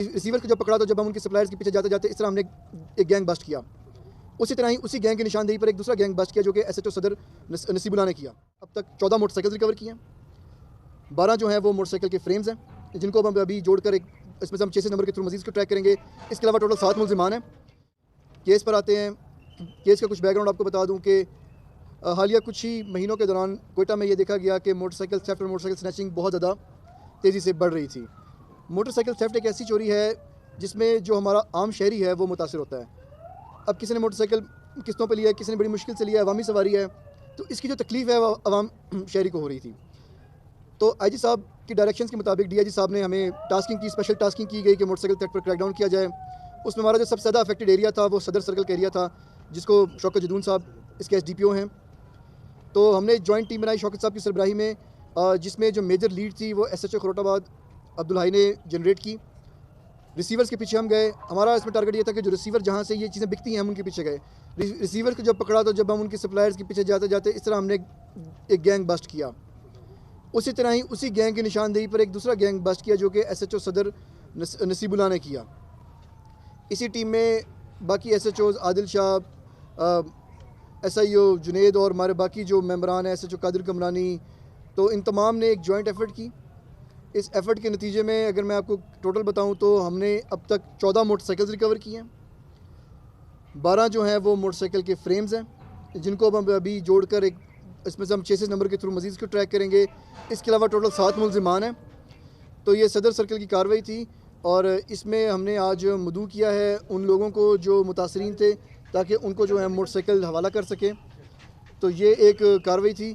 Receiver کو جب پکڑا تو جب ہم ان کے سپلائرز کے پیچھے جاتے جاتے اس طرح ہم نے ایک گینگ بسٹ کیا. اسی طرح ہی اسی گینگ کی نشاندہی پر ایک دوسرا گینگ بسٹ کیا جو کہ ایس ایچ او صدر نصیب اللہ نے کیا. اب تک 14 موٹر سائیکل ریکور کی ہیں. 12 جو ہیں وہ موٹر سائیکل کے فریمز ہیں جن کو ہم ابھی جوڑ کر اس میں سے ہم 6 نمبر کے تھرو مزید کو ٹریک کریں گے. اس کے علاوہ ٹوٹل 7 ملزمان ہیں. کیس پر آتے ہیں. کیس کا کچھ بیک گراؤنڈ آپ کو بتا دوں کہ حالیہ کچھ ہی مہینوں کے دوران کوئٹہ میں یہ دیکھا گیا کہ موٹر سائیکل تھیفٹ اور موٹر سائیکل سنیچنگ بہت زیادہ تیزی سے بڑھ رہی تھی. موٹر سائیکل تھیفٹ ایک ایسی چوری ہے جس میں جو ہمارا عام شہری ہے وہ متاثر ہوتا ہے. اب کسی نے موٹر سائیکل قسطوں پہ لیا ہے, کسی نے بڑی مشکل سے لیا ہے, عوامی سواری ہے, تو اس کی جو تکلیف ہے وہ عوام شہری کو ہو رہی تھی. تو آئی جی صاحب کی ڈائریکشنز کے مطابق ڈی آئی جی صاحب نے ہمیں ٹاسکنگ کی, اسپیشل ٹاسکنگ کی گئی کہ موٹر سائیکل تھیفٹ پر کریک ڈاؤن کیا جائے. اس میں ہمارا جو سب سے زیادہ افیکٹڈ ایریا تھا وہ صدر سرکل کا ایریا تھا جس کو شوکت جدون صاحب اس کے ایس ڈی پی او ہیں. تو ہم نے ایک جوائنٹ ٹیم بنائی شوکت صاحب کی سربراہی میں, جس میں جو میجر لیڈ تھی وہ ایس ایچ او خروٹ آباد عبدالحائی نے جنریٹ کی. ریسیورز کے پیچھے ہم گئے. ہمارا اس میں ٹارگٹ یہ تھا کہ جو ریسیور جہاں سے یہ چیزیں بکتی ہیں ہم ان کے پیچھے گئے. ریسیور کو جب پکڑا تو جب ہم ان کے سپلائرز کے پیچھے جاتے جاتے اس طرح ہم نے ایک گینگ بسٹ کیا. اسی طرح ہی اسی گینگ کی نشاندہی پر ایک دوسرا گینگ بسٹ کیا جو کہ ایس ایچ او صدر نصیب اللہ نے کیا. اسی ٹیم میں باقی S H Os Adil Shah, S I O Junaid اور ہمارے باقی جو ممبران ہیں, ایس ایچ او قادر کمرانی, تو ان تمام نے ایک جوائنٹ ایفرٹ کی. اس ایفرٹ کے نتیجے میں اگر میں آپ کو ٹوٹل بتاؤں تو ہم نے اب تک 14 موٹر سائیکل ریکور کی ہیں. 12 جو ہیں وہ موٹر سائیکل کے فریمز ہیں جن کو ہم ابھی جوڑ کر اس میں سے ہم 6 نمبر کے تھرو مزید کو ٹریک کریں گے. اس کے علاوہ ٹوٹل 7 ملزمان ہیں. تو یہ صدر سرکل کی کارروائی تھی اور اس میں ہم نے آج مدعو کیا ہے ان لوگوں کو جو متاثرین تھے تاکہ ان کو جو ہے موٹر سائیکل حوالہ کر سکیں. تو یہ ایک کارروائی تھی.